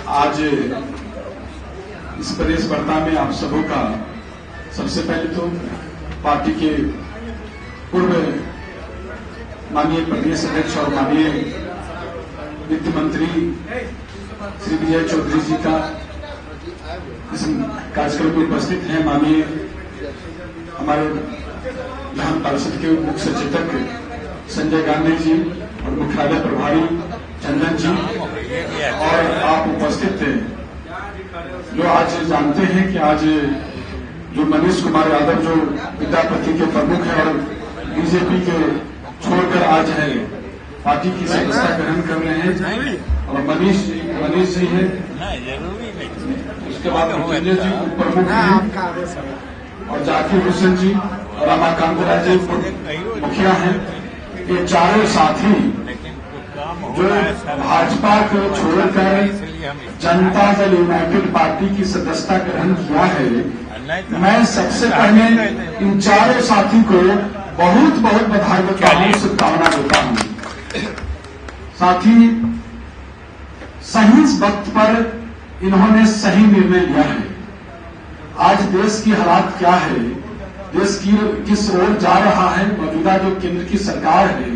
आज इस प्रदेश वार्ता में आप सबों का सबसे पहले तो पार्टी के पूर्व माननीय प्रदेश अध्यक्ष और माननीय वित्त मंत्री श्री विजय चौधरी जी का इस कार्यक्रम में उपस्थित हैं। माननीय हमारे विधान परिषद के मुख्य सचेतक संजय गांधी जी और मुख्यालय प्रभारी चंदन जी और आप उपस्थित थे, जो आज जानते हैं कि आज जो मनीष कुमार यादव जो विद्यापति के प्रमुख है और बीजेपी के छोड़कर आज है पार्टी की सदस्यता ग्रहण कर रहे हैं, और मनीष जी है, उसके बाद संजय जी प्रमुख हैं और जाकिर हुसैन जी और रमाकांत राय जी मुखिया हैं। ये चारों साथी जो भाजपा को छोड़कर जनता दल यूनाइटेड पार्टी की सदस्यता ग्रहण किया है, मैं सबसे पहले इन चारों साथी को बहुत बहुत बधाई देता हूं, शुभकामना देता हूं। साथी सही वक्त पर इन्होंने सही निर्णय लिया है। आज देश की हालात क्या है, देश की किस ओर जा रहा है, मौजूदा जो केंद्र की सरकार है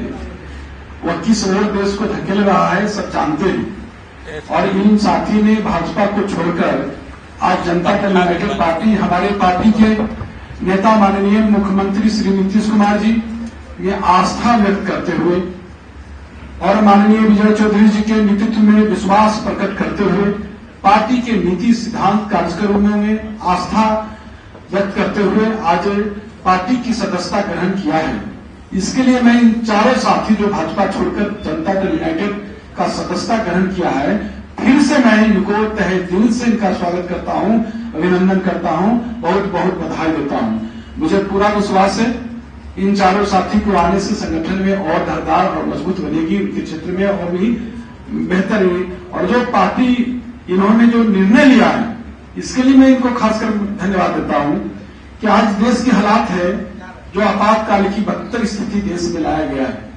वह किस ओर देश को धकेल रहा है, सब जानते हैं। और इन साथी ने भाजपा को छोड़कर आज जनता दल यूनाइटेड पार्टी, हमारे पार्टी के नेता माननीय मुख्यमंत्री श्री नीतीश कुमार जी ये आस्था व्यक्त करते हुए और माननीय विजय चौधरी जी के नेतृत्व में विश्वास प्रकट करते हुए पार्टी के नीति सिद्धांत कार्यक्रमों में आस्था व्यक्त करते हुए आज पार्टी की सदस्यता ग्रहण किया है। इसके लिए मैं इन चारों साथी जो भाजपा छोड़कर जनता दल यूनाइटेड का सदस्यता ग्रहण किया है, फिर से मैं इनको तहे दिल से इनका स्वागत करता हूं, अभिनंदन करता हूं, बहुत बहुत बधाई देता हूं। मुझे पूरा विश्वास है इन चारों साथी को आने से संगठन में और धारदार और मजबूत बनेगी, उनके क्षेत्र में और भी बेहतर हुई। और जो पार्टी इन्होंने जो निर्णय लिया है, इसके लिए मैं इनको खासकर धन्यवाद देता हूं कि आज देश के हालात है जो आपातकाल की बदतर स्थिति देश में लाया गया है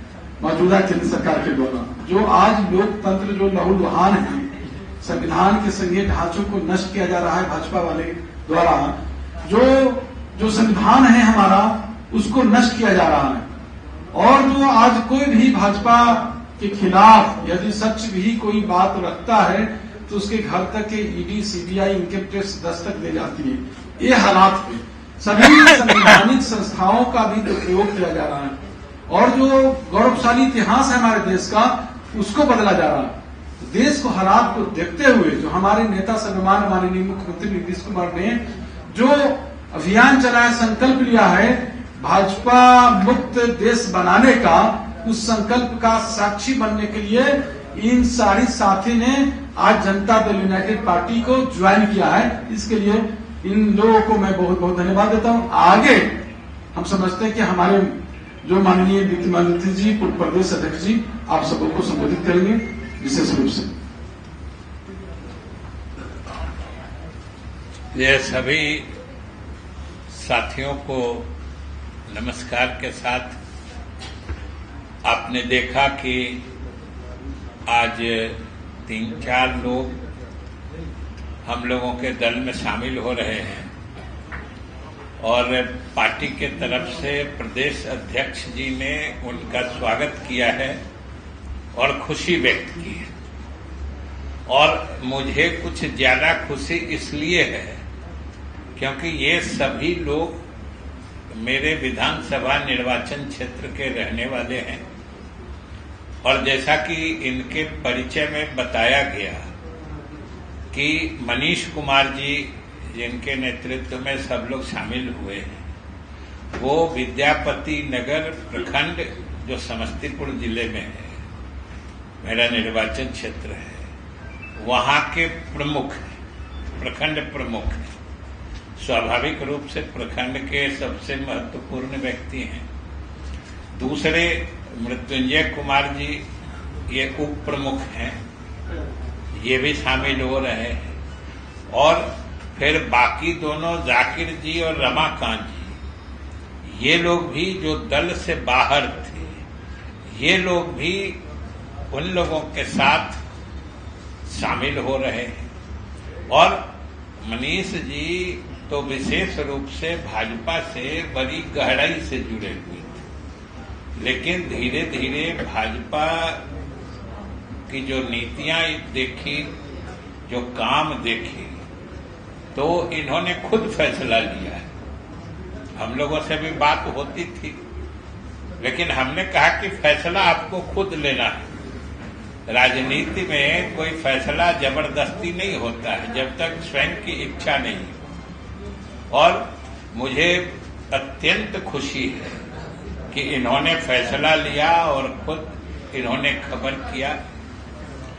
मौजूदा केंद्र सरकार के द्वारा, जो आज लोकतंत्र जो लहूलुहान है, संविधान के संघीय ढांचों को नष्ट किया जा रहा है भाजपा वाले द्वारा, जो संविधान है हमारा उसको नष्ट किया जा रहा है। और जो आज कोई भी भाजपा के खिलाफ यदि सच भी कोई बात रखता है तो उसके घर तक के ED, CBI, income tax Dastak दे जाती है। ये हालात में सभी संवैधानिक संस्थाओं का भी दुरुपयोग किया जा रहा है और जो गौरवशाली इतिहास है हमारे देश का उसको बदला जा रहा है। देश को हालात को देखते हुए जो हमारे नेता सर्वमान्य माननीय मुख्यमंत्री नीतीश कुमार ने जो अभियान चलाया, संकल्प लिया है भाजपा मुक्त देश बनाने का, उस संकल्प का साक्षी बनने के लिए इन सारी साथी ने आज जनता दल यूनाइटेड पार्टी को ज्वाइन किया है। इसके लिए इन लोगों को मैं बहुत बहुत धन्यवाद देता हूं। आगे हम समझते हैं कि हमारे जो माननीय वित्त मंत्री जी, पूर्व प्रदेश अध्यक्ष जी आप सबको संबोधित करेंगे विशेष रूप से। ये सभी साथियों को नमस्कार के साथ, आपने देखा कि आज 3-4 लोग हम लोगों के दल में शामिल हो रहे हैं और पार्टी के तरफ से प्रदेश अध्यक्ष जी ने उनका स्वागत किया है और खुशी व्यक्त की है। और मुझे कुछ ज्यादा खुशी इसलिए है क्योंकि ये सभी लोग मेरे विधानसभा निर्वाचन क्षेत्र के रहने वाले हैं और जैसा कि इनके परिचय में बताया गया कि मनीष कुमार जी जिनके नेतृत्व में सब लोग शामिल हुए हैं, वो विद्यापति नगर प्रखंड जो समस्तीपुर जिले में है, मेरा निर्वाचन क्षेत्र है, वहां के प्रमुख हैं, प्रखंड प्रमुख हैं। स्वाभाविक रूप से प्रखंड के सबसे महत्वपूर्ण व्यक्ति हैं। दूसरे मृत्युंजय कुमार जी ये उप प्रमुख हैं, ये भी शामिल हो रहे हैं। और फिर बाकी दोनों जाकिर जी और रमाकांत जी, ये लोग भी जो दल से बाहर थे, ये लोग भी उन लोगों के साथ शामिल हो रहे हैं। और मनीष जी तो विशेष रूप से भाजपा से बड़ी गहराई से जुड़े हुए थे, लेकिन धीरे धीरे भाजपा की जो नीतियां देखी, जो काम देखे, तो इन्होंने खुद फैसला लिया है। हम लोगों से भी बात होती थी, लेकिन हमने कहा कि फैसला आपको खुद लेना है। राजनीति में कोई फैसला जबरदस्ती नहीं होता है जब तक स्वयं की इच्छा नहीं हो। और मुझे अत्यंत खुशी है कि इन्होंने फैसला लिया और खुद इन्होंने खबर किया,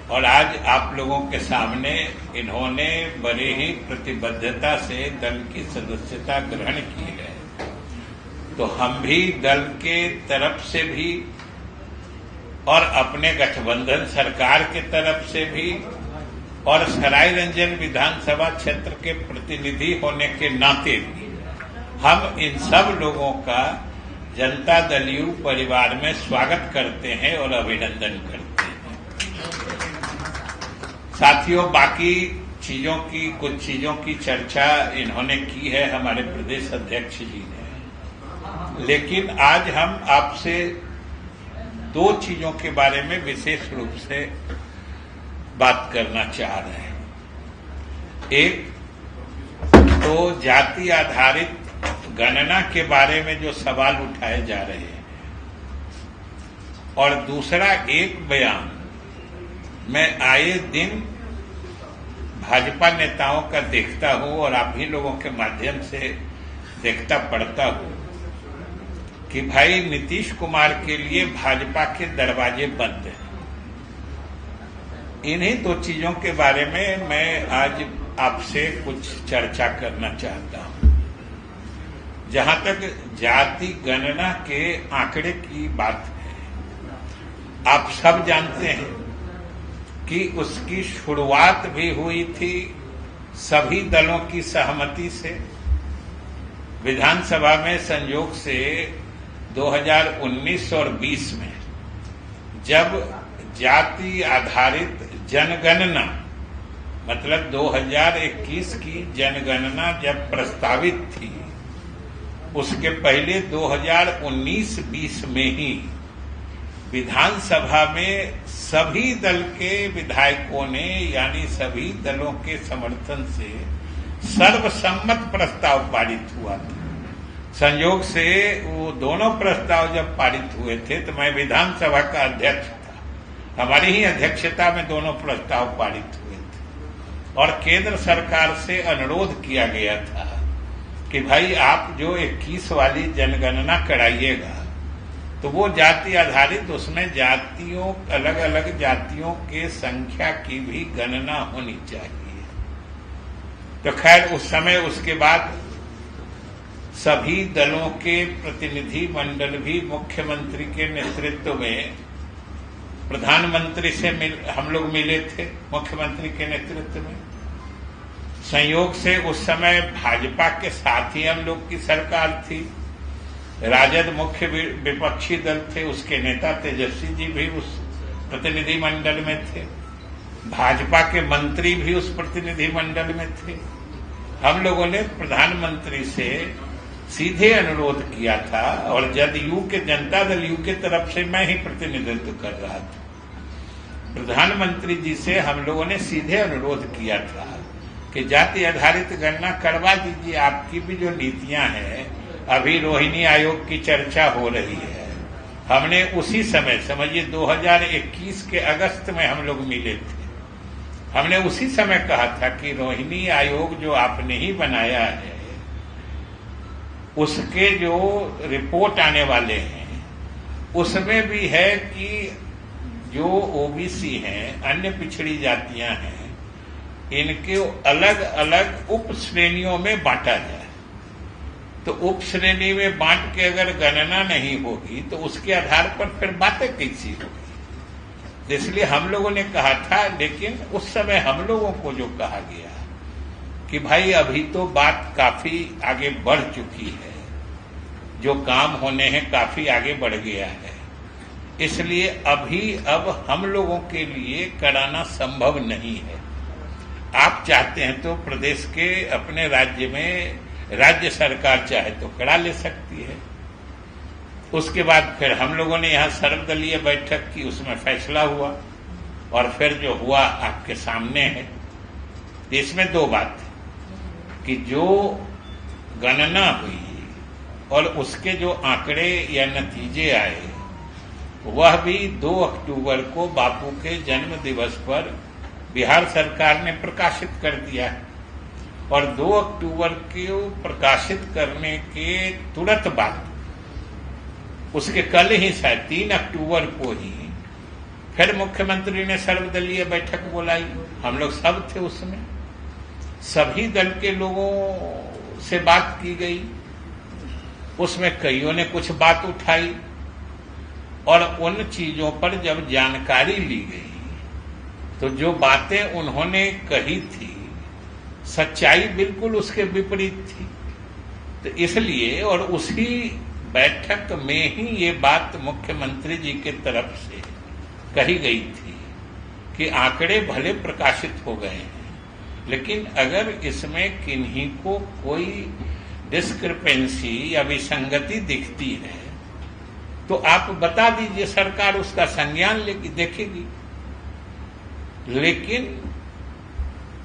और आज आप लोगों के सामने इन्होंने बड़े ही प्रतिबद्धता से दल की सदस्यता ग्रहण की है। तो हम भी दल के तरफ से भी और अपने गठबंधन सरकार के तरफ से भी और सरायरंजन विधानसभा क्षेत्र के प्रतिनिधि होने के नाते भी हम इन सब लोगों का जनता दल यू परिवार में स्वागत करते हैं और अभिनंदन करते हैं। साथियों, बाकी चीजों की कुछ चीजों की चर्चा इन्होंने की है हमारे प्रदेश अध्यक्ष जी ने, लेकिन आज हम आपसे दो चीजों के बारे में विशेष रूप से बात करना चाह रहे हैं। एक तो जाति आधारित गणना के बारे में जो सवाल उठाए जा रहे हैं, और दूसरा एक बयान मैं आए दिन भाजपा नेताओं का देखता हूं और आप ही लोगों के माध्यम से देखता पढ़ता हूं कि भाई नीतीश कुमार के लिए भाजपा के दरवाजे बंद हैं। इन्हीं दो चीजों के बारे में मैं आज आपसे कुछ चर्चा करना चाहता हूं। जहां तक जाति गणना के आंकड़े की बात है, आप सब जानते हैं कि उसकी शुरुआत भी हुई थी सभी दलों की सहमति से। विधानसभा में संयोग से 2019 और 20 में जब जाति आधारित जनगणना, मतलब 2021 की जनगणना जब प्रस्तावित थी, उसके पहले 2019-20 में ही विधानसभा में सभी दल के विधायकों ने, यानी सभी दलों के समर्थन से सर्वसम्मत प्रस्ताव पारित हुआ था। संयोग से वो दोनों प्रस्ताव जब पारित हुए थे तो मैं विधानसभा का अध्यक्ष था। हमारी ही अध्यक्षता में दोनों प्रस्ताव पारित हुए थे और केंद्र सरकार से अनुरोध किया गया था कि भाई आप जो 21 वाली जनगणना कराइएगा तो वो जाति आधारित, उसमें जातियों, अलग अलग जातियों के संख्या की भी गणना होनी चाहिए। तो खैर उस समय उसके बाद सभी दलों के प्रतिनिधि मंडल भी मुख्यमंत्री के नेतृत्व में प्रधानमंत्री से हम लोग मिले थे, मुख्यमंत्री के नेतृत्व में। संयोग से उस समय भाजपा के साथ ही हम लोग की सरकार थी। राजद मुख्य विपक्षी दल थे, उसके नेता तेजस्वी जी भी उस प्रतिनिधि मंडल में थे, भाजपा के मंत्री भी उस प्रतिनिधि मंडल में थे। हम लोगों ने प्रधानमंत्री से सीधे अनुरोध किया था और जदयू के, जनता दल यू के तरफ से मैं ही प्रतिनिधित्व कर रहा था। प्रधानमंत्री जी से हम लोगों ने सीधे अनुरोध किया था कि जाति आधारित गणना करवा दीजिए। आपकी भी जो नीतियां हैं, अभी रोहिणी आयोग की चर्चा हो रही है। हमने उसी समय, समझिए 2021 के अगस्त में हम लोग मिले थे। हमने उसी समय कहा था कि रोहिणी आयोग जो आपने ही बनाया है, उसके जो रिपोर्ट आने वाले हैं उसमें भी है कि जो ओबीसी हैं, अन्य पिछड़ी जातियां हैं, इनके अलग अलग उप श्रेणियों में बांटा जाए। तो उप श्रेणी में बांट के अगर गणना नहीं होगी तो उसके आधार पर फिर बातें कैसी होगी। इसलिए हम लोगों ने कहा था, लेकिन उस समय हम लोगों को जो कहा गया कि भाई अभी तो बात काफी आगे बढ़ चुकी है, जो काम होने हैं काफी आगे बढ़ गया है, इसलिए अब हम लोगों के लिए कराना संभव नहीं है। आप चाहते हैं तो प्रदेश के अपने राज्य में राज्य सरकार चाहे तो करा ले सकती है। उसके बाद फिर हम लोगों ने यहाँ सर्वदलीय बैठक की, उसमें फैसला हुआ और फिर जो हुआ आपके सामने है। इसमें दो बात है कि जो गणना हुई और उसके जो आंकड़े या नतीजे आए वह भी 2 अक्टूबर को बापू के जन्म दिवस पर बिहार सरकार ने प्रकाशित कर दिया है। और 2 अक्टूबर को प्रकाशित करने के तुरंत बाद उसके कल ही शायद 3 अक्टूबर को ही फिर मुख्यमंत्री ने सर्वदलीय बैठक बुलाई। हम लोग सब थे उसमें, सभी दल के लोगों से बात की गई। उसमें कईयों ने कुछ बात उठाई और उन चीजों पर जब जानकारी ली गई तो जो बातें उन्होंने कही थी सच्चाई बिल्कुल उसके विपरीत थी। तो इसलिए और उसी बैठक में ही ये बात मुख्यमंत्री जी के तरफ से कही गई थी कि आंकड़े भले प्रकाशित हो गए हैं, लेकिन अगर इसमें किन्हीं को कोई डिस्क्रिपेंसी या विसंगति दिखती है तो आप बता दीजिए, सरकार उसका संज्ञान देखेगी। लेकिन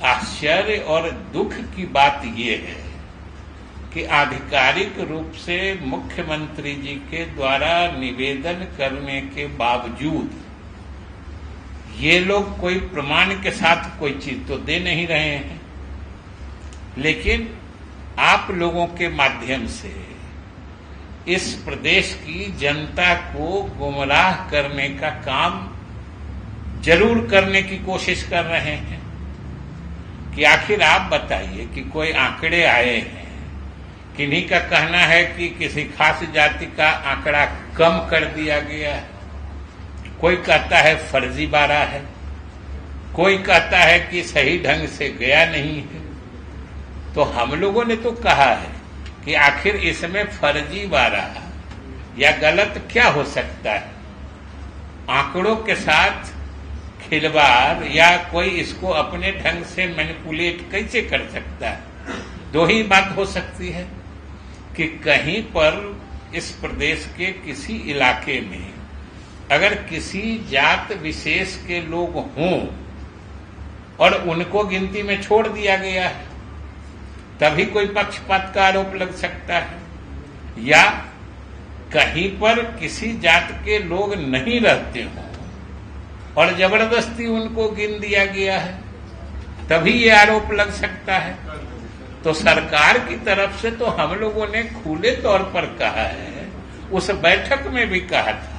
आश्चर्य और दुख की बात यह है कि आधिकारिक रूप से मुख्यमंत्री जी के द्वारा निवेदन करने के बावजूद ये लोग कोई प्रमाण के साथ कोई चीज तो दे नहीं रहे हैं, लेकिन आप लोगों के माध्यम से इस प्रदेश की जनता को गुमराह करने का काम जरूर करने की कोशिश कर रहे हैं कि आखिर आप बताइए कि कोई आंकड़े आए हैं, किन्हीं का कहना है कि किसी खास जाति का आंकड़ा कम कर दिया गया है, कोई कहता है फर्जीवाड़ा है, कोई कहता है कि सही ढंग से गया नहीं है। तो हम लोगों ने तो कहा है कि आखिर इसमें फर्जीवाड़ा या गलत क्या हो सकता है। आंकड़ों के साथ खिलवाड़ या कोई इसको अपने ढंग से मैनिपुलेट कैसे कर सकता है। दो ही बात हो सकती है कि कहीं पर इस प्रदेश के किसी इलाके में अगर किसी जात विशेष के लोग हों और उनको गिनती में छोड़ दिया गया है तभी कोई पक्षपात का आरोप लग सकता है, या कहीं पर किसी जात के लोग नहीं रहते हों और जबरदस्ती उनको गिन दिया गया है तभी ये आरोप लग सकता है। तो सरकार की तरफ से तो हम लोगों ने खुले तौर पर कहा है, उस बैठक में भी कहा था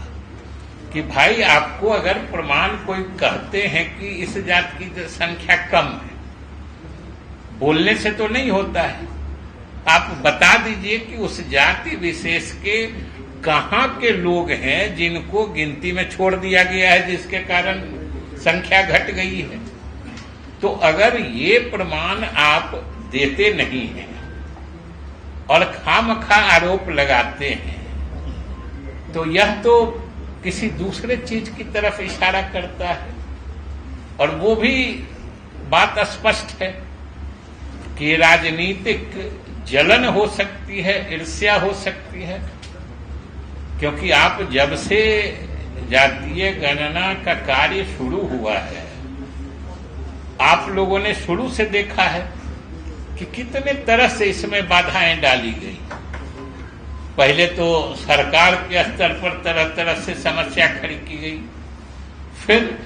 कि भाई आपको अगर प्रमाण कोई कहते हैं कि इस जात की संख्या कम है, बोलने से तो नहीं होता है, आप बता दीजिए कि उस जाति विशेष के कहां के लोग हैं जिनको गिनती में छोड़ दिया गया है जिसके कारण संख्या घट गई है। तो अगर ये प्रमाण आप देते नहीं हैं और खामखा आरोप लगाते हैं तो यह तो किसी दूसरे चीज की तरफ इशारा करता है। और वो भी बात स्पष्ट है कि राजनीतिक जलन हो सकती है, ईर्ष्या हो सकती है, क्योंकि आप जब से जातीय गणना का कार्य शुरू हुआ है आप लोगों ने शुरू से देखा है कि कितने तरह से इसमें बाधाएं डाली गई। पहले तो सरकार के स्तर पर तरह तरह से समस्या खड़ी की गई, फिर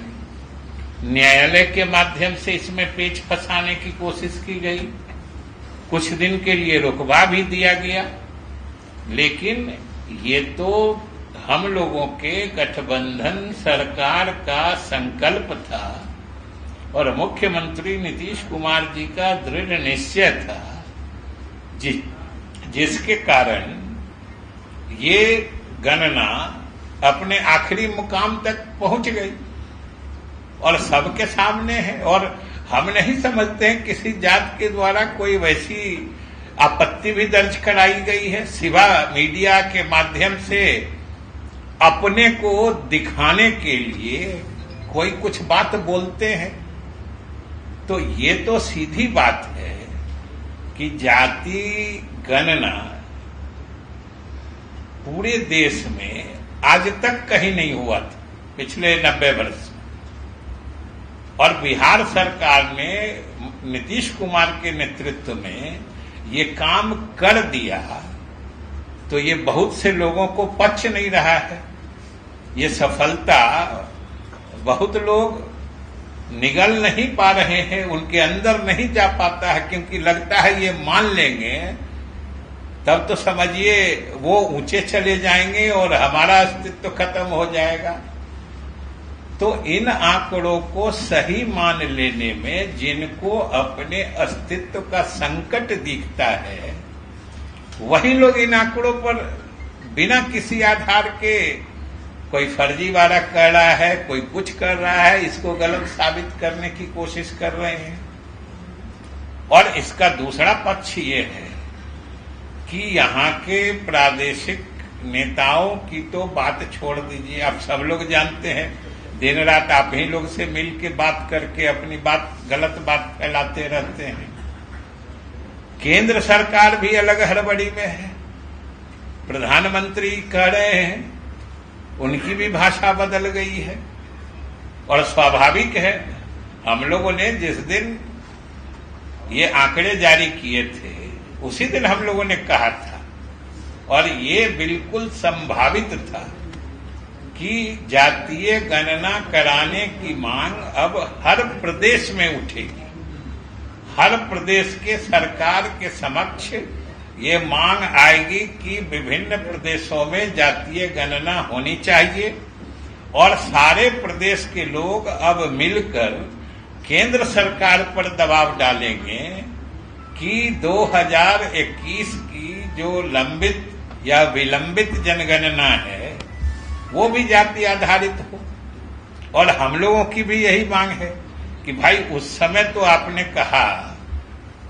न्यायालय के माध्यम से इसमें पेच फंसाने की कोशिश की गई, कुछ दिन के लिए रुकवा भी दिया गया। लेकिन ये तो हम लोगों के गठबंधन सरकार का संकल्प था और मुख्यमंत्री नीतीश कुमार जी का दृढ़ निश्चय था, जिसके कारण ये गणना अपने आखिरी मुकाम तक पहुंच गई और सबके सामने है। और हम नहीं समझते हैं किसी जात के द्वारा कोई वैसी आपत्ति भी दर्ज कराई गई है, सिवा मीडिया के माध्यम से अपने को दिखाने के लिए कोई कुछ बात बोलते हैं, तो ये तो सीधी बात है कि जाति गणना पूरे देश में आज तक कहीं नहीं हुआ था पिछले 90 वर्ष में। और बिहार सरकार ने नीतीश कुमार के नेतृत्व में ये काम कर दिया, तो ये बहुत से लोगों को पच नहीं रहा है। ये सफलता बहुत लोग निगल नहीं पा रहे हैं, उनके अंदर नहीं जा पाता है, क्योंकि लगता है ये मान लेंगे तब तो समझिए वो ऊंचे चले जाएंगे और हमारा अस्तित्व खत्म हो जाएगा। तो इन आंकड़ों को सही मान लेने में जिनको अपने अस्तित्व का संकट दिखता है, वही लोग इन आंकड़ों पर बिना किसी आधार के कोई फर्जीवाड़ा कर रहा है, कोई कुछ कर रहा है, इसको गलत साबित करने की कोशिश कर रहे हैं। और इसका दूसरा पक्ष ये है कि यहाँ के प्रादेशिक नेताओं की तो बात छोड़ दीजिए, आप सब लोग जानते हैं दिन रात आप ही लोग से मिल के बात करके अपनी बात, गलत बात फैलाते रहते हैं। केंद्र सरकार भी अलग हड़बड़ी में है, प्रधानमंत्री कह रहे हैं, उनकी भी भाषा बदल गई है। और स्वाभाविक है, हम लोगों ने जिस दिन ये आंकड़े जारी किए थे उसी दिन हम लोगों ने कहा था, और ये बिल्कुल संभावित था कि जातीय गणना कराने की मांग अब हर प्रदेश में उठेगी। हर प्रदेश के सरकार के समक्ष ये मांग आएगी कि विभिन्न प्रदेशों में जातीय गणना होनी चाहिए, और सारे प्रदेश के लोग अब मिलकर केंद्र सरकार पर दबाव डालेंगे कि 2021 की जो लंबित या विलंबित जनगणना है वो भी जाति आधारित हो। और हम लोगों की भी यही मांग है कि भाई उस समय तो आपने कहा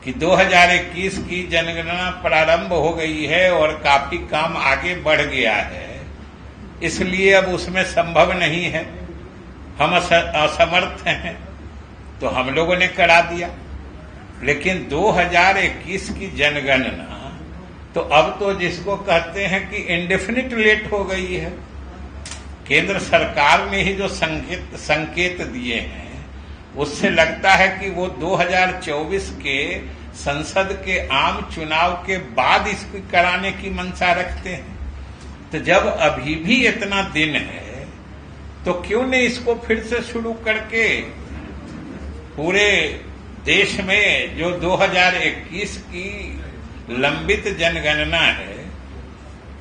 कि 2021 की जनगणना प्रारंभ हो गई है और काफी काम आगे बढ़ गया है, इसलिए अब उसमें संभव नहीं है, हम असमर्थ हैं, तो हम लोगों ने करा दिया। लेकिन 2021 की जनगणना तो अब तो जिसको कहते हैं कि इंडेफिनिट लेट हो गई है। केंद्र सरकार ने ही जो संकेत दिए हैं उससे लगता है कि वो 2024 के संसद के आम चुनाव के बाद इसको कराने की मंशा रखते हैं। तो जब अभी भी इतना दिन है तो क्यों नहीं इसको फिर से शुरू करके पूरे देश में जो 2021 की लंबित जनगणना है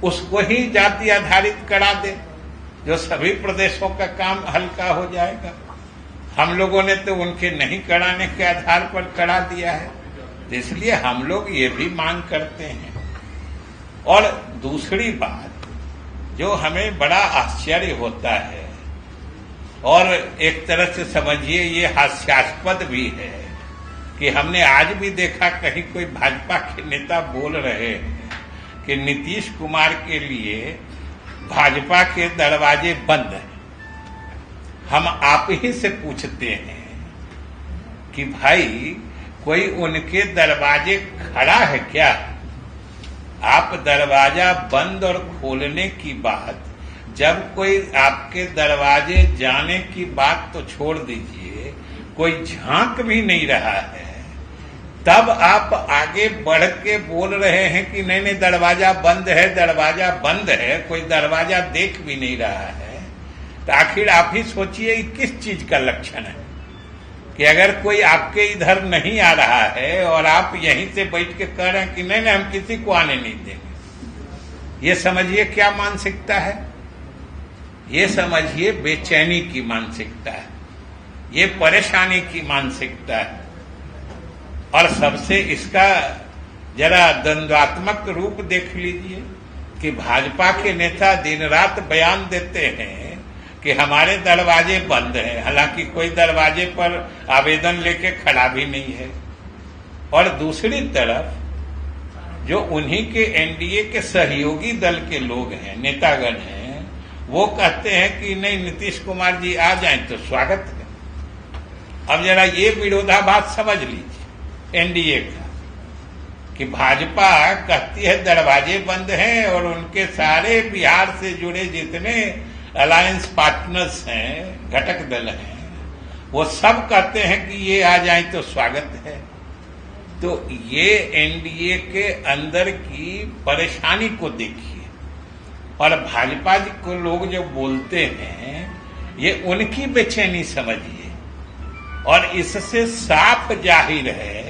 उसको ही जाति आधारित करा दे, जो सभी प्रदेशों का काम हल्का हो जाएगा। हम लोगों ने तो उनके नहीं कराने के आधार पर करा दिया है, तो इसलिए हम लोग ये भी मांग करते हैं। और दूसरी बात जो हमें बड़ा आश्चर्य होता है और एक तरह से समझिए ये हास्यास्पद भी है कि हमने आज भी देखा कहीं कोई भाजपा के नेता बोल रहे हैं कि नीतीश कुमार के लिए भाजपा के दरवाजे बंद हैं। हम आप ही से पूछते हैं कि भाई कोई उनके दरवाजे खड़ा है क्या? आप दरवाजा बंद और खोलने की बात, जब कोई आपके दरवाजे जाने की बात तो छोड़ दीजिए, कोई झांक भी नहीं रहा है, तब आप आगे बढ़ के बोल रहे हैं कि नहीं नहीं दरवाजा बंद है, दरवाजा बंद है, कोई दरवाजा देख भी नहीं रहा है। तो आखिर आप ही सोचिए किस चीज का लक्षण है कि अगर कोई आपके इधर नहीं आ रहा है और आप यहीं से बैठ के कह रहे हैं कि नहीं नहीं हम किसी को आने नहीं देंगे, ये समझिए क्या मानसिकता है? ये समझिए बेचैनी की मानसिकता है, ये परेशानी की मानसिकता है। और सबसे इसका जरा द्वंद्वात्मक रूप देख लीजिए कि भाजपा के नेता दिन रात बयान देते हैं कि हमारे दरवाजे बंद हैं, हालांकि कोई दरवाजे पर आवेदन लेके खड़ा भी नहीं है। और दूसरी तरफ जो उन्हीं के एनडीए के सहयोगी दल के लोग हैं, नेतागण हैं, वो कहते हैं कि नहीं नीतीश कुमार जी आ जाएं तो स्वागत है। अब जरा ये विरोधाभास समझ लीजिए एनडीए का, कि भाजपा कहती है दरवाजे बंद हैं और उनके सारे बिहार से जुड़े जितने अलायंस पार्टनर्स हैं, घटक दल हैं, वो सब कहते हैं कि ये आ जाएं तो स्वागत है। तो ये एनडीए के अंदर की परेशानी को देखिए। और भाजपा जी को लोग जो बोलते हैं ये उनकी बेचैनी समझिए। और इससे साफ जाहिर है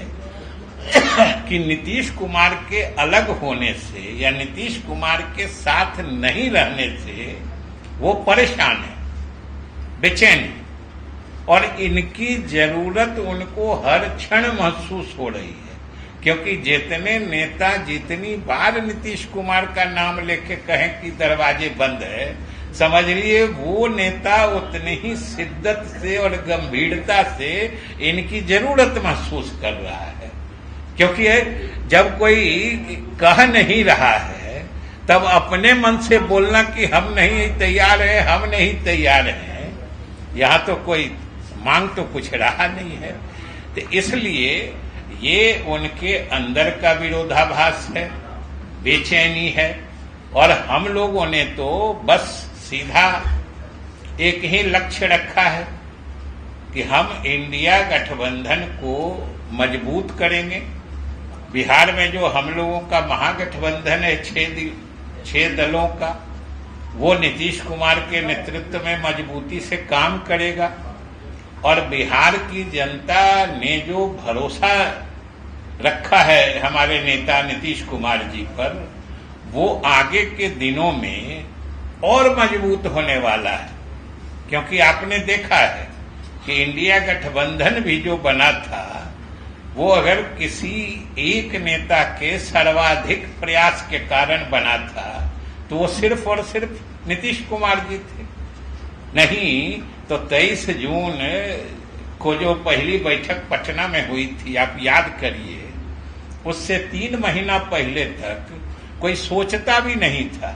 कि नीतीश कुमार के अलग होने से या नीतीश कुमार के साथ नहीं रहने से वो परेशान है, बेचैन है, और इनकी जरूरत उनको हर क्षण महसूस हो रही है। क्योंकि जितने नेता जितनी बार नीतीश कुमार का नाम लेके कहें कि दरवाजे बंद है, समझ लिए वो नेता उतनी ही शिद्दत से और गंभीरता से इनकी जरूरत महसूस कर रहा है। क्योंकि जब कोई कह नहीं रहा है तब अपने मन से बोलना कि हम नहीं तैयार हैं, हम नहीं तैयार हैं, यहां तो कोई मांग तो कुछ रहा नहीं है। तो इसलिए ये उनके अंदर का विरोधाभास है, बेचैनी है। और हम लोगों ने तो बस सीधा एक ही लक्ष्य रखा है कि हम इंडिया गठबंधन को मजबूत करेंगे। बिहार में जो हम लोगों का महागठबंधन है 6 दलों का, वो नीतीश कुमार के नेतृत्व में मजबूती से काम करेगा। और बिहार की जनता ने जो भरोसा रखा है हमारे नेता नीतीश कुमार जी पर, वो आगे के दिनों में और मजबूत होने वाला है। क्योंकि आपने देखा है कि इंडिया गठबंधन भी जो बना था वो अगर किसी एक नेता के सर्वाधिक प्रयास के कारण बना था तो वो सिर्फ और सिर्फ नीतीश कुमार जी थे। नहीं तो 23 जून को जो पहली बैठक पटना में हुई थी, आप याद करिए, उससे 3 महीना पहले तक कोई सोचता भी नहीं था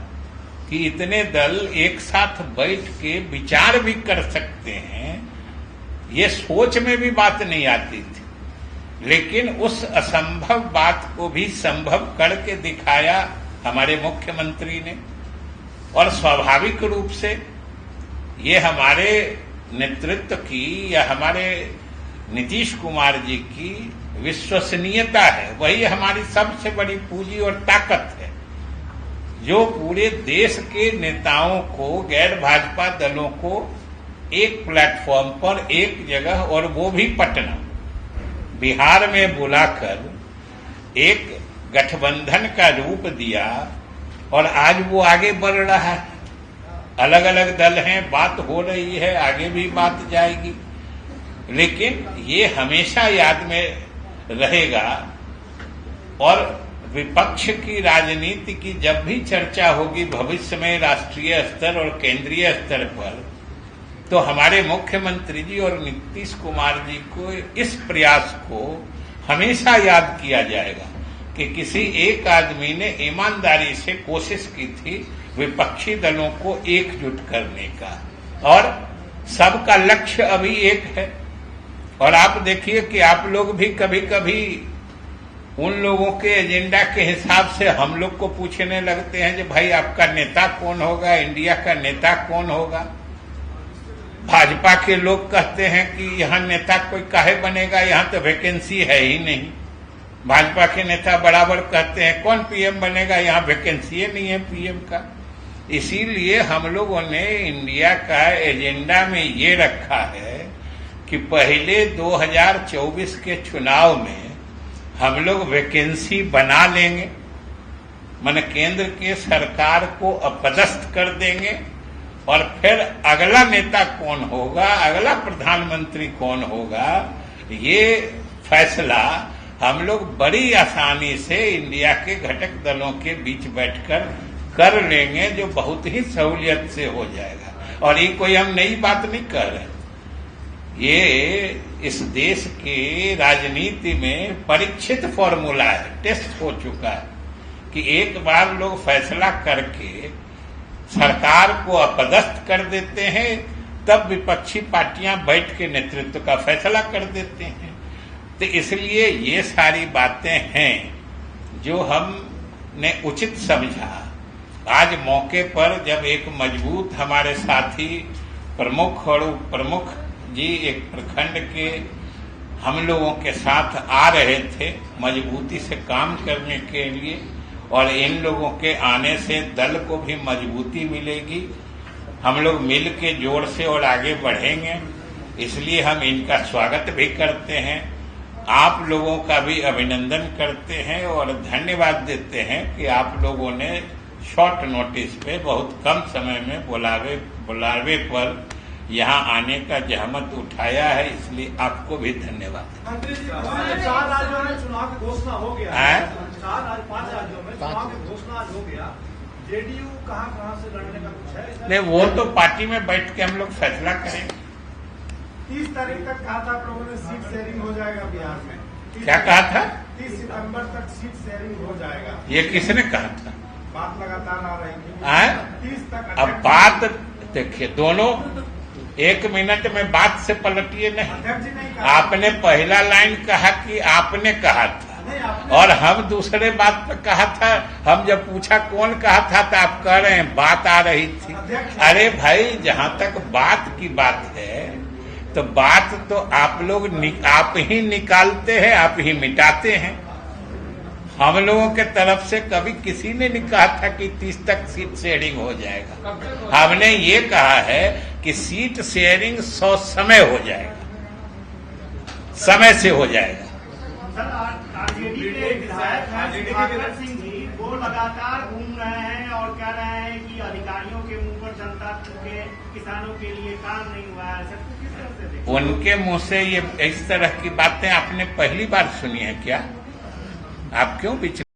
कि इतने दल एक साथ बैठ के विचार भी कर सकते हैं। ये सोच में भी बात नहीं आती थी, लेकिन उस असंभव बात को भी संभव करके दिखाया हमारे मुख्यमंत्री ने। और स्वाभाविक रूप से ये हमारे नेतृत्व की या हमारे नीतीश कुमार जी की विश्वसनीयता है, वही हमारी सबसे बड़ी पूंजी और ताकत है, जो पूरे देश के नेताओं को, गैर भाजपा दलों को एक प्लेटफॉर्म पर एक जगह, और वो भी पटना, बिहार में बुलाकर एक गठबंधन का रूप दिया। और आज वो आगे बढ़ रहा है। अलग अलग दल हैं, बात हो रही है, आगे भी बात जाएगी, लेकिन ये हमेशा याद में रहेगा। और विपक्ष की राजनीति की जब भी चर्चा होगी भविष्य में राष्ट्रीय स्तर और केंद्रीय स्तर पर, तो हमारे मुख्यमंत्री जी और नीतीश कुमार जी को इस प्रयास को हमेशा याद किया जाएगा कि किसी एक आदमी ने ईमानदारी से कोशिश की थी विपक्षी दलों को एकजुट करने का, और सबका लक्ष्य अभी एक है। और आप देखिए कि आप लोग भी कभी कभी उन लोगों के एजेंडा के हिसाब से हम लोग को पूछने लगते हैं कि भाई आपका नेता कौन होगा, इंडिया का नेता कौन होगा। भाजपा के लोग कहते हैं कि यहाँ नेता कोई काहे बनेगा, यहाँ तो वैकेंसी है ही नहीं। भाजपा के नेता बराबर कहते हैं कौन पीएम बनेगा, यहाँ वैकेंसी नहीं है पीएम का। इसीलिए हम लोगों ने इंडिया का एजेंडा में ये रखा है कि पहले 2024 के चुनाव में हम लोग वैकेंसी बना लेंगे, माने केंद्र के सरकार को अपदस्थ कर देंगे, और फिर अगला नेता कौन होगा, अगला प्रधानमंत्री कौन होगा, ये फैसला हम लोग बड़ी आसानी से इंडिया के घटक दलों के बीच बैठकर कर लेंगे, जो बहुत ही सहूलियत से हो जाएगा। और ये कोई हम नई बात नहीं कर रहे, ये इस देश के राजनीति में परीक्षित फॉर्मूला है, टेस्ट हो चुका है कि एक बार लोग फैसला करके सरकार को अपदस्थ कर देते हैं, तब विपक्षी पार्टियां बैठ के नेतृत्व का फैसला कर देते हैं। तो इसलिए ये सारी बातें हैं जो हमने उचित समझा। आज मौके पर जब एक मजबूत हमारे साथी प्रमुख और उप प्रमुख जी एक प्रखंड के हम लोगों के साथ आ रहे थे मजबूती से काम करने के लिए, और इन लोगों के आने से दल को भी मजबूती मिलेगी, हम लोग मिल के जोर से और आगे बढ़ेंगे। इसलिए हम इनका स्वागत भी करते हैं, आप लोगों का भी अभिनंदन करते हैं और धन्यवाद देते हैं कि आप लोगों ने शॉर्ट नोटिस पे बहुत कम समय में बुलावे पर यहाँ आने का जहमत उठाया है, इसलिए आपको भी धन्यवाद। मंत्री जी, 4 राज्यों में चुनाव की घोषणा हो गया है। 5 राज्यों में चुनाव की घोषणा हो गया। जेडीयू कहाँ से लड़ने का कुछ है? नहीं, वो तो पार्टी में बैठ के हम लोग फैसला करेंगे। 30 तारीख तक कहा था आप लोगों ने सीट शेयरिंग हो जाएगा बिहार में। क्या कहा था? 30 सितंबर तक सीट शेयरिंग हो जाएगा। ये किसने कहा था? बात लगातार आ रही थी। 30 तक। अब बात देखिए, दोनों 1 मिनट में बात से पलटिए नहीं। अध्यक्ष जी नहीं कहा। आपने पहला लाइन कहा कि आपने कहा था, और हम दूसरे बात पे कहा था। हम जब पूछा कौन कहा था तो आप कह रहे हैं बात आ रही थी। अरे भाई, जहां तक बात की बात है तो बात तो आप लोग आप ही निकालते हैं, आप ही मिटाते हैं। हम लोगों के तरफ से कभी किसी ने नहीं कहा था कि 30 तक सीट शेयरिंग हो जाएगा। हमने ये कहा है कि सीट शेयरिंग समय हो जाएगा, समय से हो जाएगा। सर, आरजेडी के विधायक हैं सिंह जी, वो लगातार घूम रहे हैं और कह रहे हैं कि अधिकारियों के मुंह पर जनता के किसानों के लिए काम नहीं हुआ है। सर, किस तरह से देखते हैं? उनके मुंह से ये इस तरह की बातें आपने पहली बार सुनी है क्या? आप क्यों